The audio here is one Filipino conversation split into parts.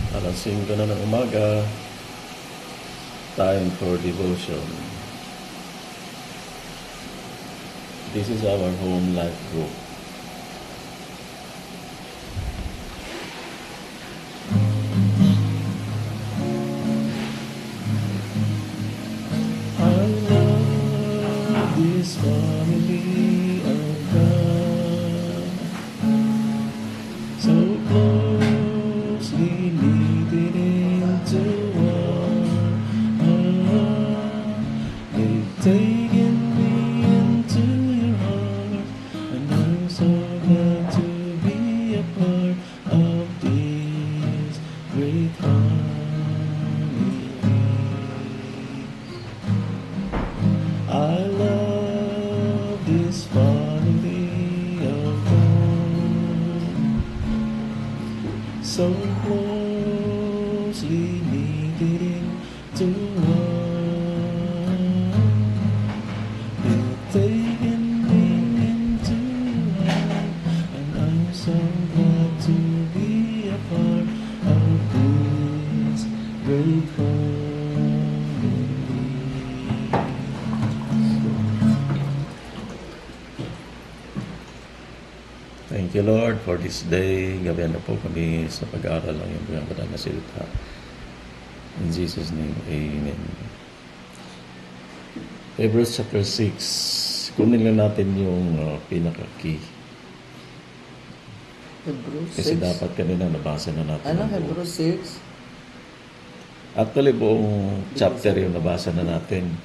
Alas 5 na ng umaga, time for devotion. This is our home life group. I love this family of God, so closely knitted into one. They've taken me into your heart, and I'm so glad to be a part of this great family. I love this family of God, so closely knitted into one. You've taken me into one, and I'm so glad to be a part of this great family. Thank you, Lord, for this day. Gabayan na po kami sa pag-aaral ng iyong mga banal na salita. In Jesus' name, Amen. Hebrews chapter 6. Kunin lang natin yung pinaka-key. Hebrews 6? Kasi dapat kanina nabasa na natin. Ano, ang buo. Hebrews 6? Actually, buong chapter yung nabasa na natin.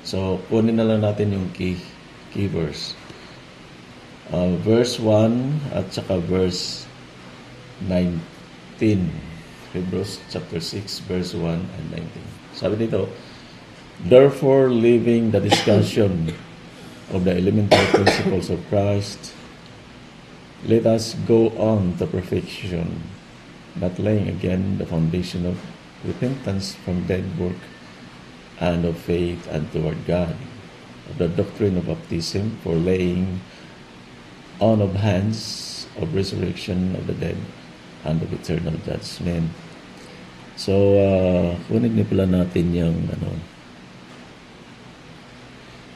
So, kunin na lang natin yung key verse. Verse 1 at saka verse 19. Hebrews chapter 6, verse 1 and 19. Sabi dito, therefore, leaving the discussion of the elemental principles of Christ, let us go on to perfection, not laying again the foundation of repentance from dead work and of faith and toward God, of the doctrine of baptism, for laying on of hands of resurrection of the dead and of eternal judgment. So, kunin niyo pala natin yung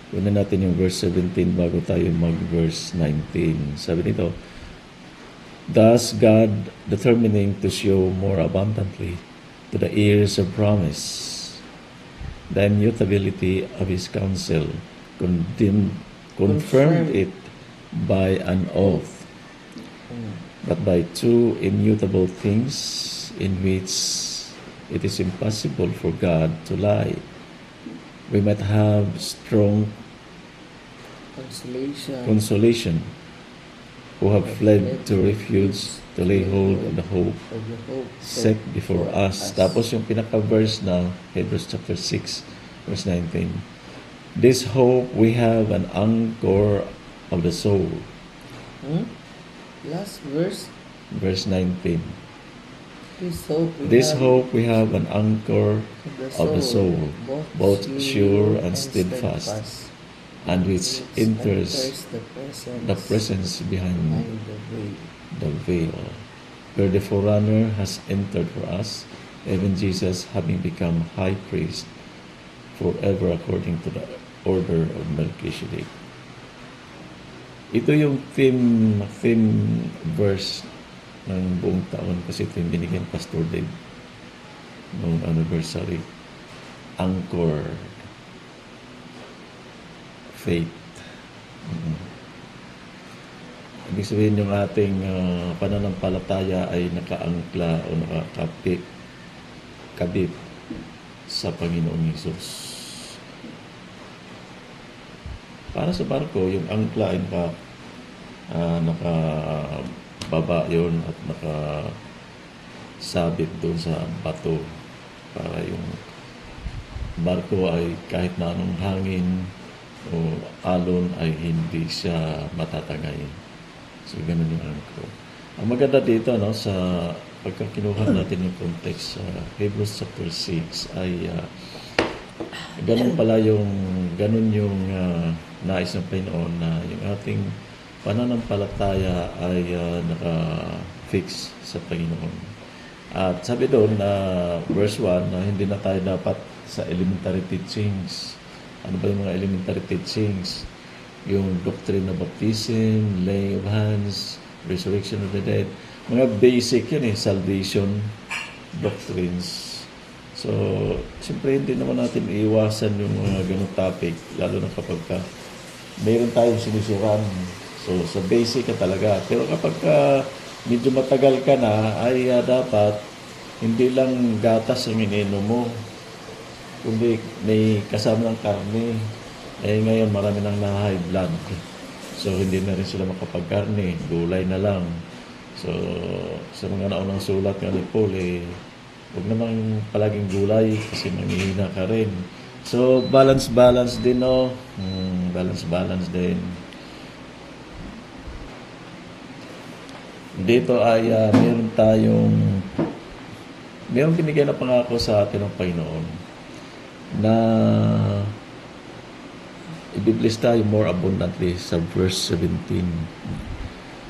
kunin natin yung verse 17 bago tayo mag-verse 19. Sabi nito, thus God, determining to show more abundantly to the heirs of promise the immutability of his counsel, confirmed it by an oath, but by two immutable things in which it is impossible for God to lie, we might have strong consolation who have fled to refuge to lay hold of the hope set before us. Tapos yung pinaka-verse na Hebrews chapter 6, verse 19. This hope we have an anchor of the soul. Last verse. Verse 19. This hope we have an anchor of the soul, both sure and steadfast, and which enters the presence behind the veil, where the forerunner has entered for us, even Jesus having become high priest forever according to the order of Melchizedek. Ito yung theme verse ng buong taon kasi ito yung binigyan Pastor Dave noong anniversary. Anchor. Faith. Ibig sabihin yung ating pananampalataya ay nakaangkla o nakakabit sa Panginoong Hesus. Para sa barko, yung angkla ay nakababa yun at nakasabit doon sa bato para yung barko ay kahit na anong hangin o alon ay hindi siya matatangay. So, ganun yung angkla. Ang maganda dito, sa pagkakinuha natin yung context sa Hebrews chapter 6 ay ganun yung nais ng Panginoon na yung ating pananampalataya ay naka-fix sa Panginoon. At sabi doon na verse 1 na hindi na tayo dapat sa elementary teachings. Ano ba yung mga elementary teachings? Yung doctrine of baptism, laying of hands, resurrection of the dead. Mga basic yun salvation doctrines. So, siyempre hindi naman natin iiwasan yung mga ganong topic, lalo na kapag mayroon tayong sinisiran. So, sa basic ka talaga. Pero kapag medyo matagal ka na, ay dapat hindi lang gatas ang ininom mo, kundi may kasama ng karne. Ngayon marami nang na-high blood. So, hindi na rin sila makapagkarne. Gulay na lang. So, sa mga naunang sulat nga ni Paul, huwag namang palaging gulay kasi manghihina ka rin. So, balance din, no? Balance din. Dito ay meron binigay na pangako sa atin ng Panginoon na i-bless tayo more abundantly sa verse 17.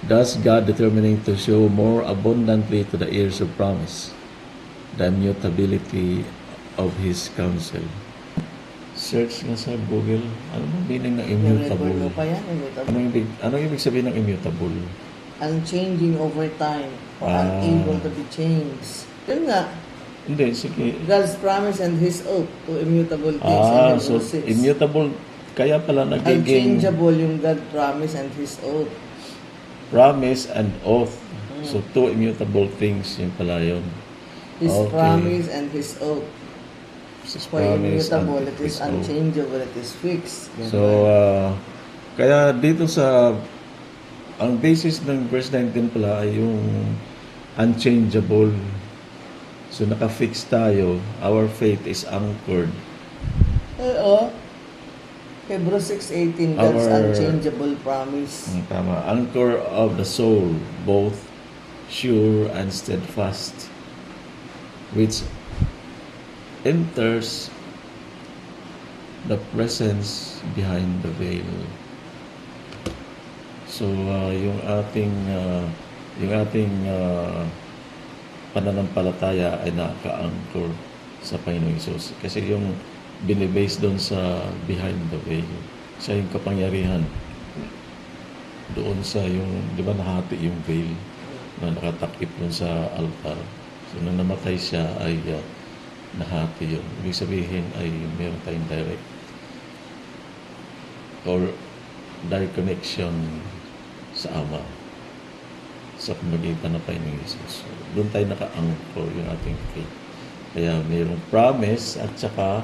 Thus God determining to show more abundantly to the heirs of promise the immutability of His counsel. Search nga sa Google, ano bang meaning ng immutable? Anong ibig sabihin ng immutable? Unchanging over time or unable to be changed. Yun nga. Hindi, sige. God's promise and His oath to immutable things. So immutable, kaya pala nagiging... Unchangeable yung God promise and His oath. Promise and oath. So two immutable things, yung pala yun. His promise and His oath. His For immutable, it is unchangeable, it is fixed. So, kaya dito ang basis ng verse 19 pala ay yung unchangeable. So, naka-fix tayo. Our faith is anchored. Oo. Hebrews 6:18, God's unchangeable promise. Tama. Anchor of the soul, both sure and steadfast, which enters the presence behind the veil. So, yung ating pananampalataya ay naka-anchor sa Panginoong Hesus. Kasi yung binibase doon sa behind the veil, siya yung kapangyarihan doon sa yung, di ba nahati yung veil na nakatakip doon sa altar. So, nung namatay siya ay nahati yun. Ibig sabihin ay meron tayong direct connection sa Ama sa pamagitan ng Panginoong Hesus. So, doon tayo naka-anchor yung ating faith. Kaya mayroong promise at saka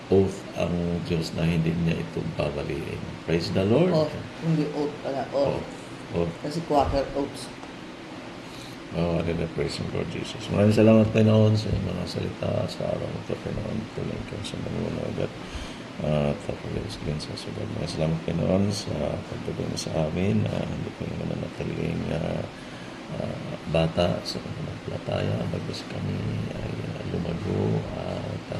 oath ang Diyos na hindi niya ito babaliin. Praise the Lord. Hindi oath pala. Oath. Kasi Quaker oaths. Praise the Lord Jesus. Maraming salamat Panginoon sa mga salita sa araw ito, Panginoon. Tuloy ka sa manununog at pagkakas din sa sugal. Mga salamat Panginoon sa pagdugong sa amin. Hindi ko naman nanatiling bata sa pananampalataya. Bagos kami ay lumago at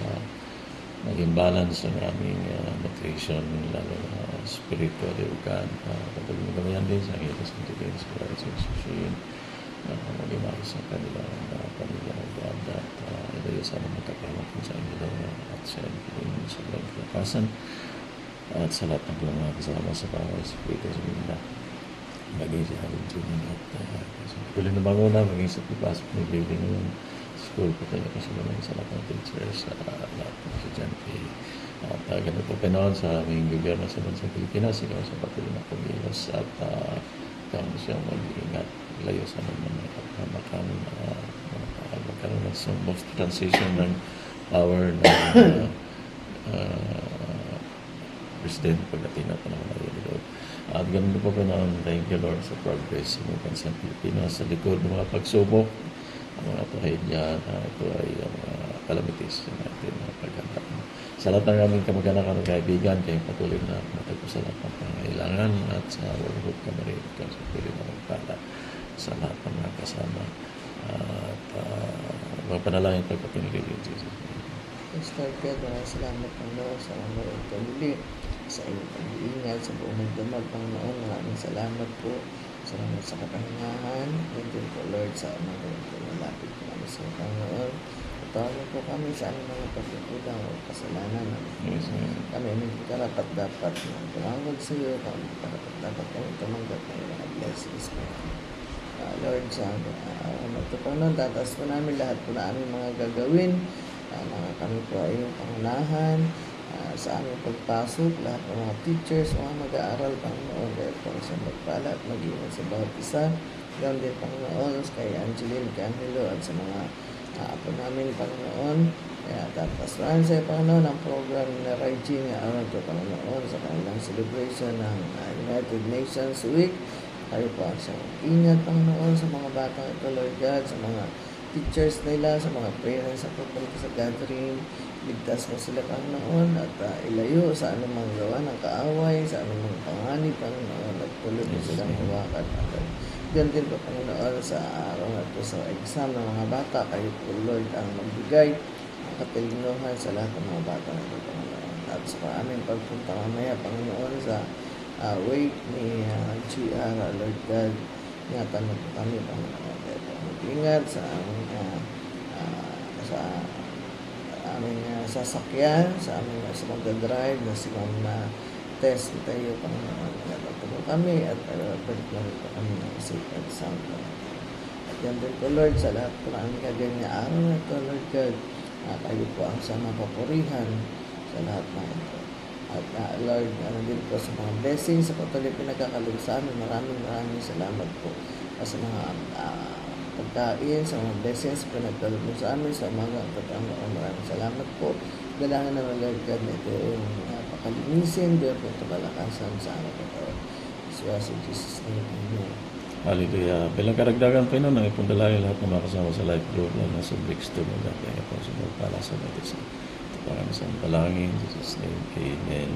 naging balance ang aming nutrition, lalo na spiritual, ugan. Pagdugong mo kami yan din sa Angeles and Divine Spirit sa Susin. Maging maris sa kanilang pamilya ng God at ilayo sana magkakaroon sa inyo at sa inyo sa bulang kalakasan at sa lahat ng mga kasama sa bawat espiritu sa mga maging sa Halim Junior at tuloy na banguna, maging sa pipasok ng building ng school po tayo kasi naman sa lahat ng teachers sa lahat ng estudyante at ganun po Pinoon sa aming gobyerno sa bansang Pilipinas, ikaw sa patuloy na pag-iwas at kami siyang mag-iingat layo sa naman magkaroon ng smooth transition ng power ng President pagdating na panahon na yun. At ganun po po na thank you Lord sa progress ng bansang Pilipinas sa likod ng mga pagsubok, ang mga trahedya na ito ay kalamitis natin na pagkanta. Sa lahat ng aming kamag-anak at kaibigan, kayong patuloy na matagpo sa lahat ng pangailangan at sa Lord kami rin ikaw sa pili na magpala sa lahat ng mga kasama at mga panalangin pagpapinigay din Jesus. Lord God, maraming salamat ng Lord sa mga ito muli sa iyong pag-iingat sa buong magdamag ng noon. Maraming salamat po. Salamat sa kapahingahan. Thank you po Lord sa mga ito. lumapit po kami sa Panginoon. Patawarin po kami sa aming mga pagkukulang o kasalanan. Yes, Lord. Kami may karapat-dapat na tumawag sa iyo. Kami karapat-dapat kami tumanggap ng mga blessings po. Lord, sa ito Panginoon, tataas po namin lahat po na aming mga gagawin. Kami po ay yung pangunahan sa aming pagpasok, lahat ng mga teachers, mga mag-aaral, Panginoon, dahil po sa magpala at mag-iingat sa bawat isa. Gawin din, Panginoon, kay Angeline, kay Angelo, at sa mga apo namin, Panginoon. Kaya tapos sa Panginoon ang program na Regine araw ito, Panginoon, sa kanilang celebration ng United Nations Week. Kayo po ang ingat, Panginoon, sa mga batang ito, Lord God, sa mga teachers nila, sa mga parents sa pagpunta sa gathering. Ligtas mo sila, Panginoon, at ilayo sa anumang gawa ng kaaway, sa anumang panganib, Panginoon, at tuloy mo silang hawakan. Diyan din po, Panginoon, sa araw na ito, sa exam ng mga bata, kayo po, Lord, ang magbigay ang katalinuhan sa lahat ng mga bata na ito, Panginoon. At sa aming pagpunta mamaya, Panginoon, sa wake ni GR, Lord God, ingatan mo po kami, Panginoon. Mag-ingat sa aming sasakyan, sa aming sa magdadrive, na si Ma'am test tayo, Panginoon. Ingatan mo kami at balik na rin po kami ng safe and sound. At yan din po, Lord, sa lahat po na aming kaganyang araw na ito, Lord God, kayo po ang sa mapapurihan sa lahat ng ito. At Lord, din po sa mga blessings, sa patuloy pinagkakalog sa amin, maraming salamat po sa mga pagkain, sa mga blessings pinagkalog mo sa amin, sa umaga at Panginoon, maraming salamat po. Dalangin naman, Lord God, na ito yung pakalinisin, doon po ito malakasan sa araw na ito. Iswas in Jesus' name, Amen. Hallelujah. Bilang karagdagan, Panginoon, ang ipundalayo lahat ng mga kasama sa life group, lalo na sa Brixton, magdagdag po sa mga pala sa natin sa pangalan sa palangin, Jesus' name, Amen.